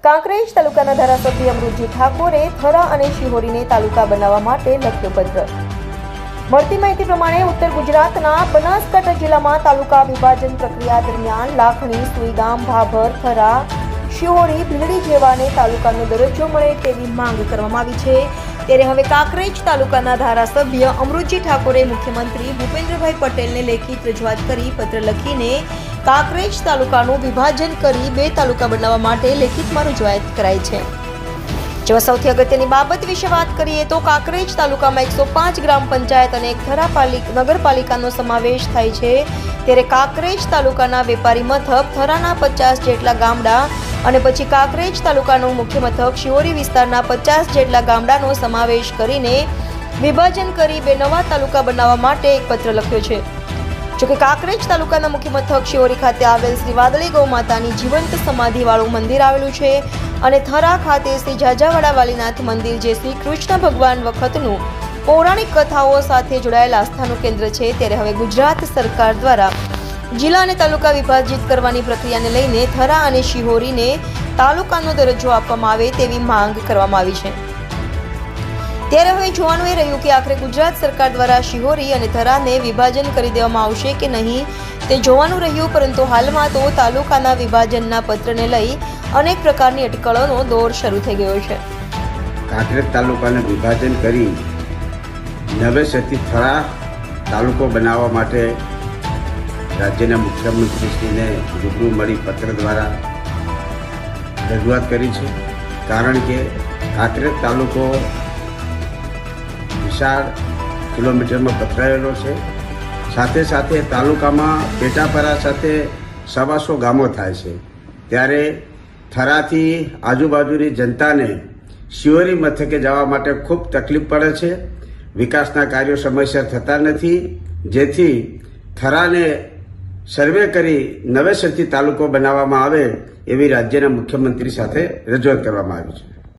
કાંકરેજ તાલુકાના ધારાસભ્ય અમૃતજી ઠાકોરે થરા અને શિહોરીને તાલુકા બનાવવા માટે લખ્યો પત્ર। મળતી માહિતી પ્રમાણે ઉત્તર ગુજરાતના બનાસકાંઠા જિલ્લામાં તાલુકા વિભાજન પ્રક્રિયા દરમિયાન લાખણી, સુઈગામ, ભાભર, થરા, શિહોરી, ભીલડી જેવાને તાલુકાનો દરજ્જો મળે તેવી માંગ કરવામાં આવી છે। ત્યારે હવે કાંકરેજ તાલુકાના ધારાસભ્ય અમૃતજી ઠાકોરે મુખ્યમંત્રી ભૂપેન્દ્રભાઈ પટેલને લેખિત રજૂઆત કરી પત્ર લખીને કાંકરેજ તાલુકાનું વિભાજન કરી 2 તાલુકા બનાવવા માટે લેખિતમાં રજૂઆત કરાઈ છે। જેમાં સૌથી અગત્યની બાબત વિશે વાત કરીએ તો કાંકરેજ તાલુકામાં 105 ગ્રામ પંચાયત અને એક થરા નગરપાલિકાનો સમાવેશ થાય છે। ત્યારે કાંકરેજ તાલુકાના વેપારી મથક થરાના 50 જેટલા ગામડા અને પછી કાંકરેજ તાલુકાનું મુખ્ય મથક શિહોરી વિસ્તારના 50 જેટલા ગામડાનો સમાવેશ કરીને વિભાજન કરી 2 નવા તાલુકા બનાવવા માટે એક પત્ર લખ્યો છે। જોકે કાંકરેજ તાલુકાના મુખ્ય મથક શિહોરી ખાતે આવેલ શ્રી વાદળી ગૌ માતાની જીવંત સમાધિવાળું મંદિર આવેલું છે અને થરા ખાતે શ્રી જાજાવાડા વાલીનાથ મંદિર જે શ્રી કૃષ્ણ ભગવાન વખતનું પૌરાણિક કથાઓ સાથે જોડાયેલ આસ્થાનું કેન્દ્ર છે। ત્યારે હવે ગુજરાત સરકાર દ્વારા જિલ્લા અને તાલુકા વિભાજિત કરવાની પ્રક્રિયાને લઈને થરા અને શિહોરીને તાલુકાનો દરજ્જો આપવામાં આવે તેવી માંગ કરવામાં આવી છે। ત્યારે હવે જોવાનું એ રહ્યું કે આખરે ગુજરાત સરકાર દ્વારા શિહોરી અને થરાને વિભાજન કરી દેવામાં આવશે કે નહીં તે જોવાનું રહ્યું। પરંતુ હાલમાં તો તાલુકાના વિભાજનના પત્રને લઈ અનેક પ્રકારની અટકળોનો દોર શરૂ થઈ ગયો છે। કાંકરેજ તાલુકાને વિભાજન કરી નવેસરથી થરા તાલુકો બનાવવા માટે રાજ્યના મુખ્યમંત્રીશ્રીને રૂબરૂ મળી પત્ર દ્વારા રજૂઆત કરી છે। કારણ કે કાંકરેજ તાલુકો વિશાળ કિલોમીટરમાં પથરાયેલો છે। સાથે સાથે તાલુકામાં પેટાપરા સાથે 125 ગામો થાય છે। ત્યારે થરાથી આજુબાજુની જનતાને શિહોરી મથકે જવા માટે ખૂબ તકલીફ પડે છે। વિકાસના કાર્યો સમયસર થતા નથી, જેથી થરાને સર્વે કરી નવેસરથી તાલુકો બનાવવામાં આવે એવી રાજ્યના મુખ્યમંત્રી સાથે રજૂઆત કરવામાં આવી છે।